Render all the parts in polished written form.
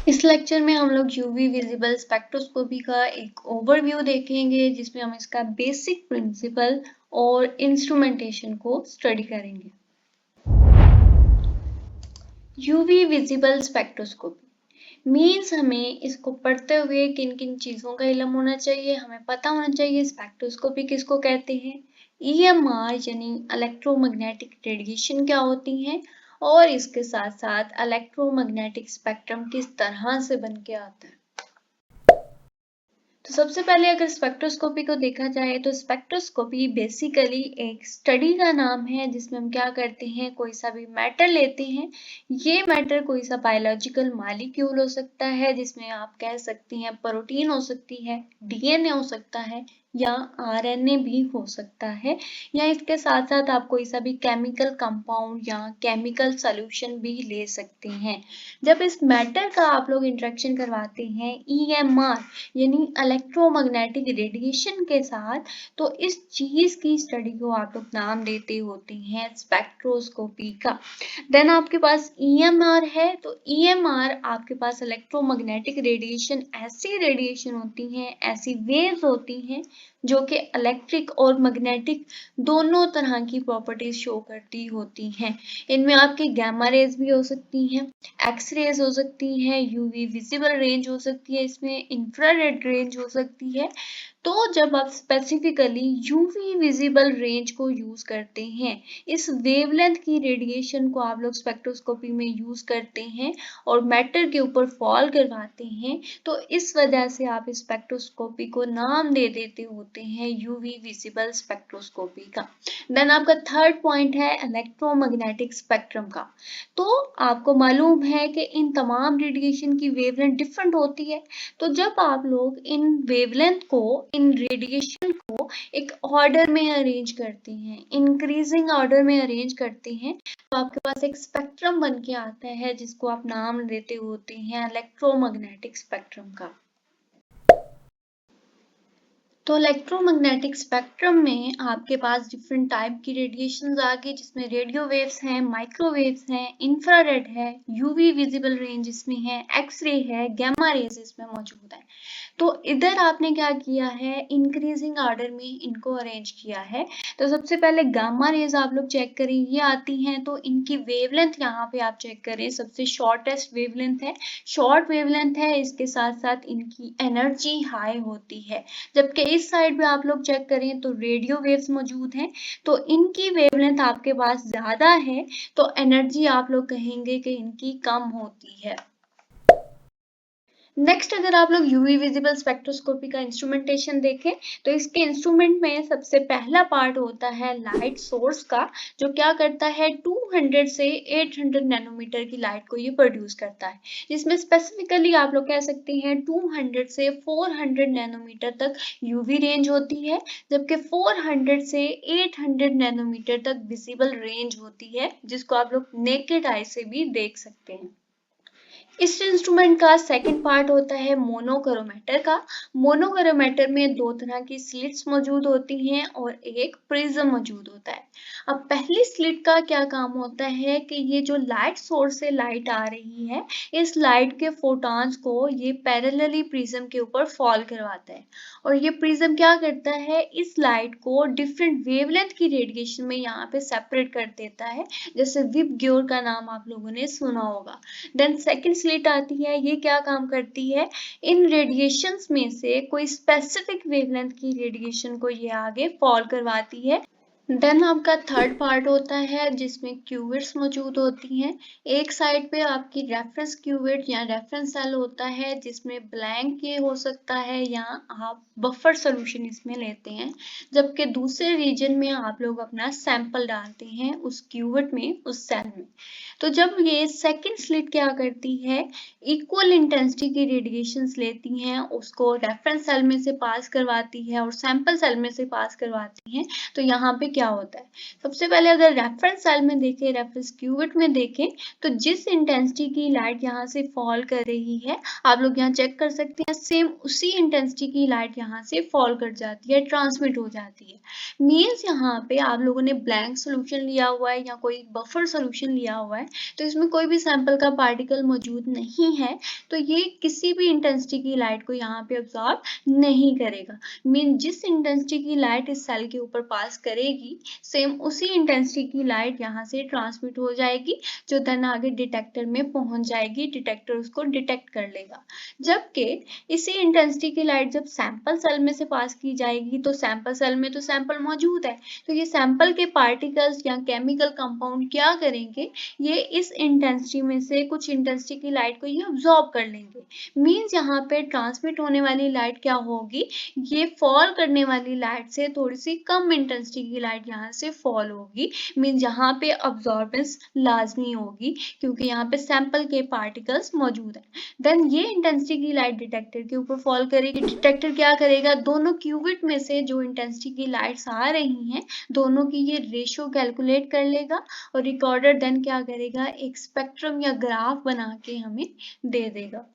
इस लेक्चर में हम लोग यूवी विजिबल स्पेक्ट्रोस्कोपी का एक ओवरव्यू देखेंगे जिसमें हम इसका बेसिक प्रिंसिपल और इंस्ट्रूमेंटेशन को स्टडी करेंगे। यूवी विजिबल स्पेक्ट्रोस्कोपी मीन्स हमें इसको पढ़ते हुए किन किन चीज़ों का इल्म होना चाहिए, हमें पता होना चाहिए स्पेक्ट्रोस्कोपी किसको कहते हैं, ईएमआर यानी इलेक्ट्रोमैग्नेटिक रेडिएशन क्या होती हैं और इसके साथ साथ इलेक्ट्रोमैग्नेटिक स्पेक्ट्रम किस तरह से बन के आता है। तो सबसे पहले अगर स्पेक्ट्रोस्कोपी को देखा जाए तो स्पेक्ट्रोस्कोपी बेसिकली एक स्टडी का नाम है जिसमें हम क्या करते हैं, कोई सा भी मैटर लेते हैं। ये मैटर कोई सा बायोलॉजिकल मॉलिक्यूल हो सकता है जिसमें आप कह सकती हैं प्रोटीन हो सकती है, डीएनए हो सकता है या आरएनए भी हो सकता है, या इसके साथ साथ आप कोई सा भी केमिकल कंपाउंड या केमिकल सॉल्यूशन भी ले सकते हैं। जब इस मैटर का आप लोग इंटरेक्शन करवाते हैं ईएमआर यानी इलेक्ट्रोमैग्नेटिक रेडिएशन के साथ, तो इस चीज की स्टडी को आप लोग नाम देते होते हैं स्पेक्ट्रोस्कोपी का। देन आपके पास ईएमआर है, तो ईएमआर आपके पास इलेक्ट्रोमैग्नेटिक रेडिएशन ऐसी रेडिएशन होती हैं, ऐसी वेव्स होती हैं जो कि इलेक्ट्रिक और मैग्नेटिक दोनों तरह की प्रॉपर्टीज शो करती होती हैं। इनमें आपकी गामा रेज भी हो सकती हैं, एक्स रेज हो सकती है, यूवी विजिबल रेंज हो सकती है, इसमें इंफ्रारेड रेंज हो सकती है। तो जब आप स्पेसिफिकली यूवी विजिबल रेंज को यूज करते हैं, इस वेवलेंथ की रेडिएशन को आप लोग स्पेक्ट्रोस्कोपी में यूज करते हैं और मैटर के ऊपर फॉल करवाते हैं, तो इस वजह से आप स्पेक्ट्रोस्कोपी को नाम दे देते होते हैं यूवी विजिबल स्पेक्ट्रोस्कोपी का। देन आपका थर्ड पॉइंट है इलेक्ट्रोमैग्नेटिक स्पेक्ट्रम का। तो आपको मालूम है कि इन तमाम रेडिएशन की वेवलेंथ डिफरेंट होती है, तो जब आप लोग इन वेवलेंथ को, इन रेडिएशन को एक ऑर्डर में अरेंज करते हैं, इंक्रीजिंग ऑर्डर में अरेंज करते हैं, तो आपके पास एक स्पेक्ट्रम बन के आता है जिसको आप नाम देते होते हैं इलेक्ट्रोमैग्नेटिक स्पेक्ट्रम का। तो इलेक्ट्रोमैग्नेटिक स्पेक्ट्रम में आपके पास डिफरेंट टाइप की रेडिएशंस आ गई, जिसमें रेडियो वेव्स हैं, माइक्रोवेव्स हैं, इंफ्रारेड है, यूवी विजिबल रेंज इसमें है, एक्सरे है, गामा रेज इसमें मौजूद है। तो इधर आपने क्या किया है, इंक्रीजिंग ऑर्डर में इनको अरेंज किया है। तो सबसे पहले गामा रेज आप लोग चेक करें, ये आती हैं, तो इनकी वेवलेंथ यहाँ पे आप चेक करें, सबसे शॉर्टेस्ट वेवलेंथ है, शॉर्ट वेवलेंथ है, इसके साथ साथ इनकी एनर्जी हाई होती है। जबकि इस साइड पे आप लोग चेक करें तो रेडियो वेव्स मौजूद हैं, तो इनकी वेवलेंथ आपके पास ज्यादा है, तो एनर्जी आप लोग कहेंगे कि इनकी कम होती है। नेक्स्ट अगर आप लोग यूवी विजिबल स्पेक्ट्रोस्कोपी का इंस्ट्रूमेंटेशन देखें, तो इसके इंस्ट्रूमेंट में सबसे पहला पार्ट होता है लाइट सोर्स का, जो क्या करता है 200 से 800 नैनोमीटर की लाइट को ये प्रोड्यूस करता है, जिसमें स्पेसिफिकली आप लोग कह सकते हैं 200 से 400 नैनोमीटर तक यूवी रेंज होती है, जबकि 400 से 800 नैनोमीटर तक विजिबल रेंज होती है, जिसको आप लोग नेकेड आई से भी देख सकते हैं। इस इंस्ट्रूमेंट का सेकंड पार्ट होता है मोनोक्रोमेटर का। मोनोक्रोमेटर में दो तरह की स्लिट्स मौजूद होती हैं और एक प्रिज्म मौजूद होता है। अब पहली स्लिट का क्या काम होता है कि ये जो लाइट सोर्स से लाइट आ रही है, इस लाइट के फोटॉन्स को ये पैरेलली प्रिज्म के ऊपर फॉल करवाता है, और ये प्रिज्म क्या करता है, इस लाइट को डिफरेंट वेवलेंथ की रेडिएशन में यहाँ पे सेपरेट कर देता है, जैसे विब ग्योर का नाम आप लोगों ने सुना होगा। देन सेकंड स्लिट आती है, ये क्या काम करती है, इन रेडिएशंस में से कोई स्पेसिफिक वेवलेंथ की रेडिएशन को ये आगे फॉल करवाती है। देन आपका थर्ड पार्ट होता है जिसमें क्यूवेट्स मौजूद होती हैं। एक साइड पे आपकी रेफरेंस क्यूवेट या रेफरेंस सेल होता है जिसमें ब्लैंक ये हो सकता है या आप बफर सोल्यूशन इसमें लेते हैं, जबकि दूसरे रीजन में आप लोग अपना सैंपल डालते हैं उस क्यूवेट में, उस सेल में। तो जब ये सेकंड स्लिट क्या करती है, इक्वल इंटेंसिटी की रेडिएशंस लेती हैं, उसको रेफरेंस सेल में से पास करवाती है और सैंपल सेल में से पास करवाती है, तो यहाँ पे क्या होता है। सबसे पहले अगर रेफरेंस सेल में देखें, रेफरेंस क्यूबिट में देखें, तो जिस इंटेंसिटी की लाइट यहाँ से फॉल कर रही है, आप लोग यहाँ चेक कर सकते हैं, सेम उसी इंटेंसिटी की लाइट यहाँ से फॉल कर जाती है, ट्रांसमिट हो जाती है। मीन्स यहाँ पे आप लोगों ने ब्लैंक सोल्यूशन लिया हुआ है या कोई बफर सोल्यूशन लिया हुआ है, तो इसमें कोई भी सैंपल का पार्टिकल मौजूद नहीं है, तो ये किसी भी इंटेंसिटी की लाइट को यहाँ पे अब्सॉर्ब नहीं करेगा। मीन जिस इंटेंसिटी की लाइट इस सेल के ऊपर पास करेगी, सेम उसी इंटेंसिटी की लाइट यहाँ से ट्रांसमिट हो जाएगी, जो देन आगे डिटेक्टर में पहुंच जाएगी, डिटेक्टर उसको डिटेक्ट कर लेगा। जबकि इसी इंटेंसिटी की लाइट जब सैंपल सेल में से पास की जाएगी, तो सैंपल सेल में तो सैंपल मौजूद है, तो ये सैंपल के पार्टिकल्स या केमिकल कंपाउंड क्या करेंगे, ये इस इंटेंसिटी में से कुछ इंटेंसिटी की लाइट को ये अब्सॉर्ब कर लेंगे। मीन्स यहाँ पे ट्रांसमिट होने वाली लाइट क्या होगी, ये फॉल करने वाली लाइट से थोड़ी सी कम इंटेंसिटी की लाइट यहाँ से फॉल होगी। मीन्स यहाँ पे अब्सॉर्बेंस लाजमी होगी, क्योंकि यहाँ पे सैंपल के पार्टिकल्स मौजूद हैं। देन ये इंटेंसिटी की लाइट डिटेक्टर के ऊपर फॉल करेगी। डिटेक्टर क्या करेगा, दोनों क्यूबिट में से जो इंटेंसिटी की लाइट्स आ रही हैं, दोनों की ये रेशियो कैलकुलेट कर लेगा, और रिकॉर्डर देन क्या करेगा, एक स्पेक्ट्रम या ग्राफ बना के हमें दे देगा।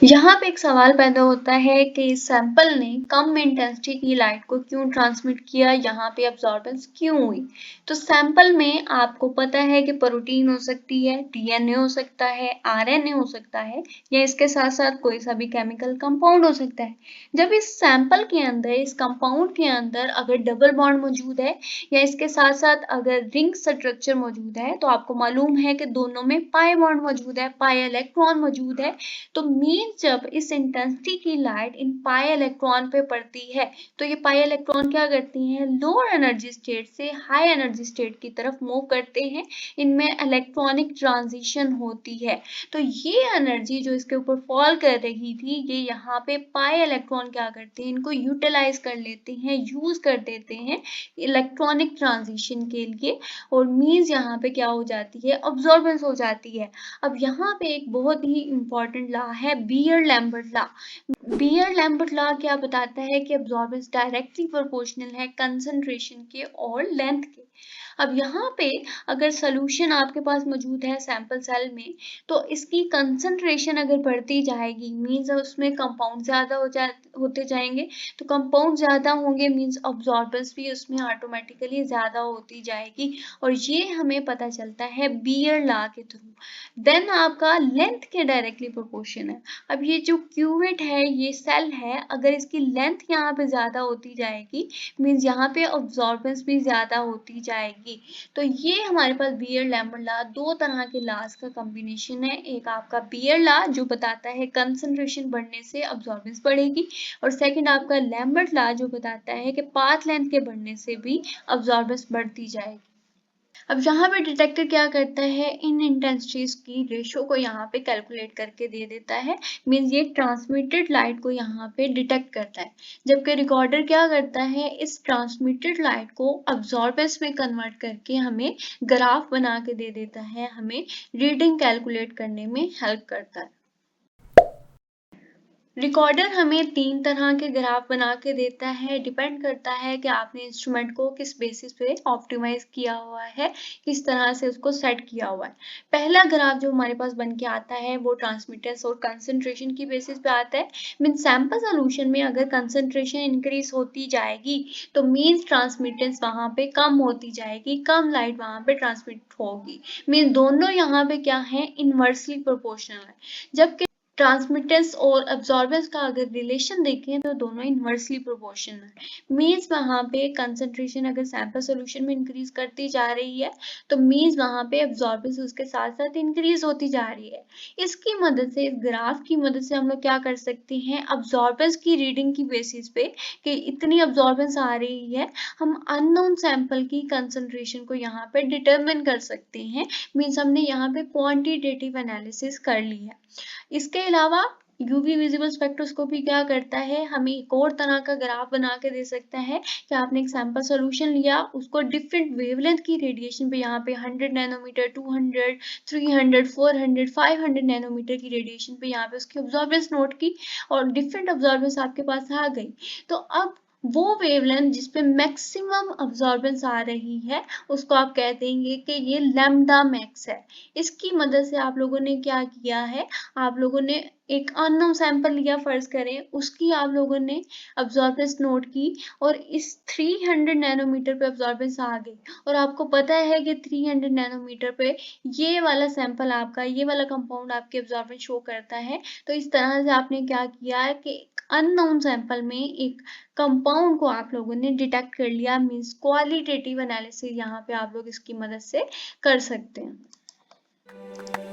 यहाँ पे एक सवाल पैदा होता है कि इस सैंपल ने कम इंटेंसिटी की लाइट को क्यों ट्रांसमिट किया, यहाँ पे अब्सॉर्बेंस क्यों हुई। तो सैंपल में आपको पता है कि प्रोटीन हो सकती है, डीएनए हो सकता है, आरएनए हो सकता है, या इसके साथ साथ कोई सा भी केमिकल कंपाउंड हो सकता है। जब इस सैंपल के अंदर, इस कंपाउंड के अंदर अगर डबल बॉन्ड मौजूद है, या इसके साथ साथ अगर रिंग स्ट्रक्चर मौजूद है, तो आपको मालूम है कि दोनों में पाई बॉन्ड मौजूद है, पाई इलेक्ट्रॉन मौजूद है। तो मीन जब इस इंटेंसिटी की लाइट इन पाई इलेक्ट्रॉन पे पड़ती है, तो ये पाई इलेक्ट्रॉन क्या करती हैं, लोअर एनर्जी स्टेट से हाई एनर्जी स्टेट की तरफ मूव करते हैं। इनमें इलेक्ट्रॉनिक ट्रांजिशन होती है। तो ये एनर्जी जो इसके ऊपर फॉल कर रही थी, ये यहाँ पे पाई इलेक्ट्रॉन क्या करते हैं, इनको यूटिलाइज कर लेते हैं, यूज कर देते हैं इलेक्ट्रॉनिक ट्रांजिशन के लिए, और मीन्स यहाँ पे क्या हो जाती है, अब्सॉर्बेंस हो जाती है। अब यहाँ पे एक बहुत ही इंपॉर्टेंट लॉ है, बीयर-लैम्बर्ट लॉ। बीयर-लैम्बर्ट लॉ क्या बताता है कि अब्सॉर्बेंस डायरेक्टली प्रोपोर्शनल है कंसंट्रेशन के और लेंथ के। अब यहाँ पे अगर सोल्यूशन आपके पास मौजूद है सैंपल सेल में, तो इसकी कंसंट्रेशन अगर बढ़ती जाएगी, मीन्स उसमें कंपाउंड ज्यादा होते जाएंगे, तो कंपाउंड ज्यादा होंगे मीन्स अब्सॉर्बेंस भी उसमें ऑटोमेटिकली ज्यादा होती जाएगी, और ये हमें पता चलता है बीयर लॉ के थ्रू। देन आपका लेंथ के डायरेक्टली प्रोपोर्शन है। अब ये जो क्यूबिट है, ये सेल है, अगर इसकी लेंथ यहाँ पे ज्यादा होती जाएगी, मीन्स यहाँ पे अब्सॉर्बेंस भी ज्यादा होती जाएगी। तो ये हमारे पास बीयर-लैम्बर्ट लॉ, दो तरह के लॉज का कॉम्बिनेशन है। एक आपका बीयर लॉ जो बताता है कंसंट्रेशन बढ़ने से अब्सॉर्बेंस बढ़ेगी, और सेकंड आपका लैम्बर्ट लॉ जो बताता है कि पाथ लेंथ के बढ़ने से भी अब्सॉर्बेंस बढ़ती जाएगी। अब यहाँ पे डिटेक्टर क्या करता है, इन इंटेंसिटीज की रेशियो को यहाँ पे कैलकुलेट करके दे देता है। मीन्स ये ट्रांसमिटेड लाइट को यहाँ पे डिटेक्ट करता है, जबकि रिकॉर्डर क्या करता है, इस ट्रांसमिटेड लाइट को अब्सॉर्बेंस में कन्वर्ट करके हमें ग्राफ बना के दे देता है, हमें रीडिंग कैलकुलेट करने में हेल्प करता है। रिकॉर्डर हमें तीन तरह के ग्राफ बना के देता है, डिपेंड करता है कि आपने इंस्ट्रूमेंट को किस बेसिस पे ऑप्टिमाइज किया हुआ है, किस तरह से उसको सेट किया हुआ है। पहला ग्राफ जो हमारे पास बन के आता है, वो ट्रांसमिटेंस और कंसंट्रेशन की बेसिस पे आता है। मीन सैंपल सोल्यूशन में अगर कंसंट्रेशन इंक्रीज होती जाएगी, तो मीन्स ट्रांसमिटेंस वहां पे कम होती जाएगी, कम लाइट वहां पे ट्रांसमिट होगी। मीन दोनों यहाँ पे क्या है, इनवर्सली प्रोपोर्शनल है। जबकि ट्रांसमिटेंस और अब्सॉर्बेंस का अगर रिलेशन देखें, तो दोनों इनवर्सली प्रोपोर्शनल है। मीन्स वहां पे कंसंट्रेशन अगर सैंपल सोल्यूशन में इंक्रीज करती जा रही है, तो मीन्स वहां पे अब्सॉर्बेंस उसके साथ साथ इंक्रीज होती जा रही है। इसकी मदद से, इस ग्राफ की मदद से हम लोग क्या कर सकते हैं, अब्सॉर्बेंस की रीडिंग की बेसिस पे कि इतनी अब्सॉर्बेंस आ रही है, हम अननोन सैंपल की कंसंट्रेशन को यहाँ पे डिटरमिन कर सकते हैं। मीन्स हमने यहाँ पे क्वांटिटेटिव एनालिसिस कर ली है। इसके अलावा यूवी विजिबल स्पेक्ट्रोस्कोपी क्या करता है, हमें एक और तरह का ग्राफ बना के दे सकता है कि आपने एक सैंपल सॉल्यूशन लिया, उसको डिफरेंट वेवलेंथ की रेडिएशन पे, यहाँ पे 100 नैनोमीटर, 200, 300, 400, 500 नैनोमीटर की रेडिएशन पे यहाँ पे उसकी अब्जॉर्बेंस नोट की, और डिफरेंट अब्जॉर्बेंस आपके पास आ गई। तो अब वो वेवलेंथ जिसपे मैक्सिमम अब्जॉर्बेंस आ रही है उसको आप कह देंगे कि ये लैम्डा मैक्स है। इसकी मदद से आप लोगों ने क्या किया है, आप लोगों ने एक अननोन सैंपल लिया फर्ज करें, उसकी आप लोगों ने अब्जॉर्बेंस नोट की और इस 300 नैनोमीटर पे अब्जॉर्बेंस आ गई और आपको पता है कि 300 नैनोमीटर पे ये वाला सैंपल आपका, ये वाला कंपाउंड आपके अब्जॉर्बेंस शो करता है। तो इस तरह से आपने क्या किया है कि अननोन सैंपल में एक कंपाउंड को आप लोगों ने डिटेक्ट कर लिया, मीन्स क्वालिटेटिव एनालिसिस यहाँ पे आप लोग इसकी मदद से कर सकते हैं।